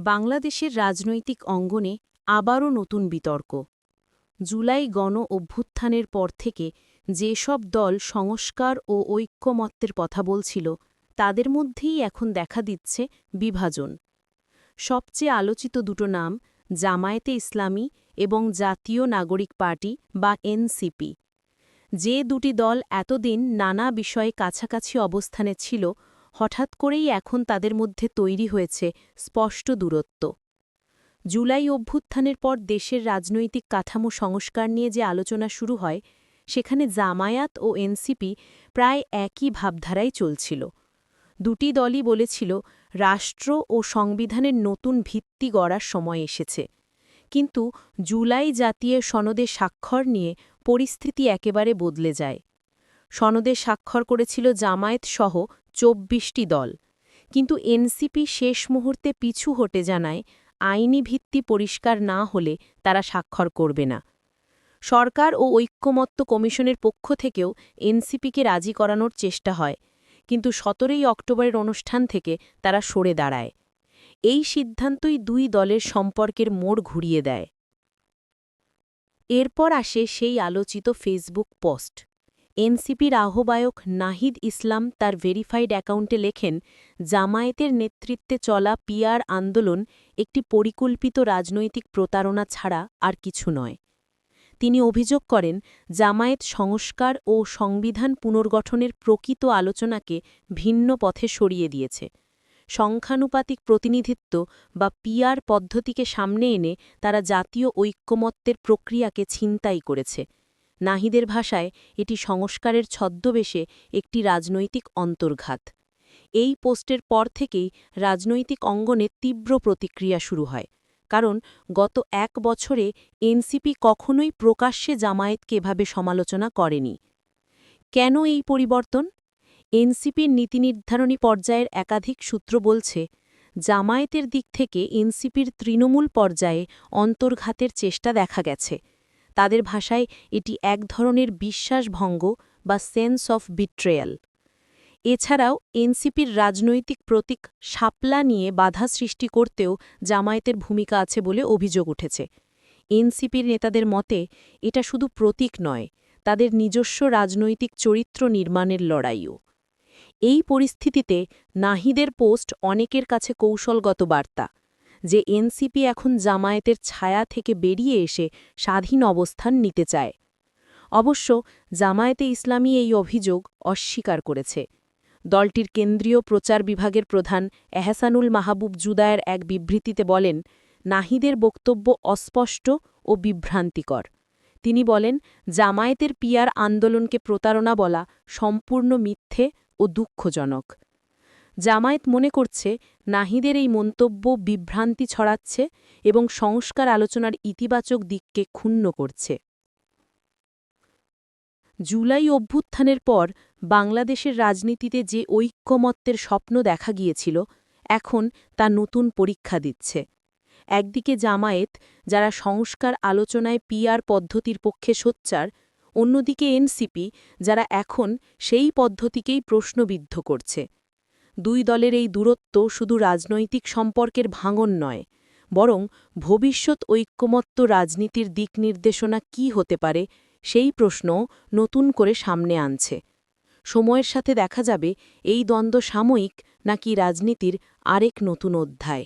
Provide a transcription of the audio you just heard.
বাংলাদেশের রাজনৈতিক অঙ্গনে আবারও নতুন বিতর্ক। জুলাই গণ অভ্যুত্থানের পর থেকে যেসব দল সংস্কার ও ঐক্যমত্যের কথা বলছিল তাদের মধ্যেই এখন দেখা দিচ্ছে বিভাজন। সবচেয়ে আলোচিত দুটো নাম জামায়াতে ইসলামী এবং জাতীয় নাগরিক পার্টি বা এনসিপি। যে দুটি দল এতদিন নানা বিষয়ে কাছাকাছি অবস্থানে ছিল, হঠাৎ করেই এখন তাদের মধ্যে তৈরি হয়েছে স্পষ্ট দূরত্ব। জুলাই অভ্যুত্থানের পর দেশের রাজনৈতিক কাঠামো সংস্কার নিয়ে যে আলোচনা শুরু হয়, সেখানে জামায়াত ও এনসিপি প্রায় একই ভাবধারায় চলছিল। দুটি দলই বলেছিল রাষ্ট্র ও সংবিধানের নতুন ভিত্তি গড়ার সময় এসেছে। কিন্তু জুলাই জাতীয় সনদে স্বাক্ষর নিয়ে পরিস্থিতি একেবারে বদলে যায়। সনদে স্বাক্ষর করেছিল জামায়াত সহ ২৪টি দল, কিন্তু এনসিপি শেষ মুহূর্তে পিছু হটে জানায় আইনি ভিত্তি পরিষ্কার না হলে তারা স্বাক্ষর করবে না। সরকার ও ঐক্যমত্য কমিশনের পক্ষ থেকেও এনসিপিকে রাজি করানোর চেষ্টা হয়, কিন্তু ১৭ই অক্টোবরের অনুষ্ঠান থেকে তারা সরে দাঁড়ায়। এই সিদ্ধান্তই দুই দলের সম্পর্কের মোড় ঘুরিয়ে দেয়। এরপর আসে সেই আলোচিত ফেসবুক পোস্ট। এনসিপির আহ্বায়ক নাহিদ ইসলাম তার ভেরিফাইড অ্যাকাউন্টে লেখেন, জামায়াতের নেতৃত্বে চলা পিআর আন্দোলন একটি পরিকল্পিত রাজনৈতিক প্রতারণা ছাড়া আর কিছু নয়। তিনি অভিযোগ করেন, জামায়াত সংস্কার ও সংবিধান পুনর্গঠনের প্রকৃত আলোচনাকে ভিন্ন পথে সরিয়ে দিয়েছে। সংখ্যানুপাতিক প্রতিনিধিত্ব বা পিআর পদ্ধতিকে সামনে এনে তারা জাতীয় ঐক্যমত্যের প্রক্রিয়াকে ছিনতাই করেছে। নাহিদের ভাষায় এটি সংস্কারের ছদ্মবেশে একটি রাজনৈতিক অন্তর্ঘাত। এই পোস্টের পর থেকেই রাজনৈতিক অঙ্গনে তীব্র প্রতিক্রিয়া শুরু হয়, কারণ গত ১ বছরে এনসিপি কখনোই প্রকাশ্যে জামায়াতকে এভাবে সমালোচনা করেনি। কেন এই পরিবর্তন? এনসিপির নীতিনির্ধারণী পর্যায়ের একাধিক সূত্র বলছে, জামায়াতের দিক থেকে এনসিপির তৃণমূল পর্যায়ে অন্তর্ঘাতের চেষ্টা দেখা গেছে। তাদের ভাষায় এটি এক ধরনের বিশ্বাসভঙ্গ বা সেন্স অফ বিট্রেয়াল। এছাড়াও এনসিপির রাজনৈতিক প্রতীক শাপলা নিয়ে বাধা সৃষ্টি করতেও জামায়াতের ভূমিকা আছে বলে অভিযোগ উঠেছে। এনসিপির নেতাদের মতে এটা শুধু প্রতীক নয়, তাদের নিজস্ব রাজনৈতিক চরিত্র নির্মাণের লড়াইও। এই পরিস্থিতিতে নাহিদের পোস্ট অনেকের কাছে কৌশলগত বার্তা যে এনসিপি এখন জামায়াতের ছায়া থেকে বেরিয়ে এসে স্বাধীন অবস্থান নিতে চায়। অবশ্য জামায়াতে ইসলামী এই অভিযোগ অস্বীকার করেছে। দলটির কেন্দ্রীয় প্রচার বিভাগের প্রধান এহসানুল মাহবুব জুদায়ের এক বিবৃতিতে বলেন, নাহিদের বক্তব্য অস্পষ্ট ও বিভ্রান্তিকর। তিনি বলেন, জামায়াতের পিআর আন্দোলনকে প্রতারণা বলা সম্পূর্ণ মিথ্যে ও দুঃখজনক। জামায়াত মনে করছে নাহিদের এই মন্তব্য বিভ্রান্তি ছড়াচ্ছে এবং সংস্কার আলোচনার ইতিবাচক দিককে ক্ষুণ্ণ করছে। জুলাই অভ্যুত্থানের পর বাংলাদেশের রাজনীতিতে যে ঐক্যমত্যের স্বপ্ন দেখা গিয়েছিল, এখন তা নতুন পরীক্ষা দিচ্ছে। একদিকে জামায়াত, যারা সংস্কার আলোচনায় পিআর পদ্ধতির পক্ষে সোচ্চার, অন্যদিকে এনসিপি, যারা এখন সেই পদ্ধতিকেই প্রশ্নবিদ্ধ করছে। দুই দলের এই দূরত্ব শুধু রাজনৈতিক সম্পর্কের ভাঙন নয়, বরং ভবিষ্যৎ ঐক্যমত্য রাজনীতির দিক নির্দেশনা কী হতে পারে সেই প্রশ্ন নতুন করে সামনে আনছে। সময়ের সাথে দেখা যাবে এই দ্বন্দ্ব সাময়িক নাকি রাজনীতির আরেক নতুন অধ্যায়।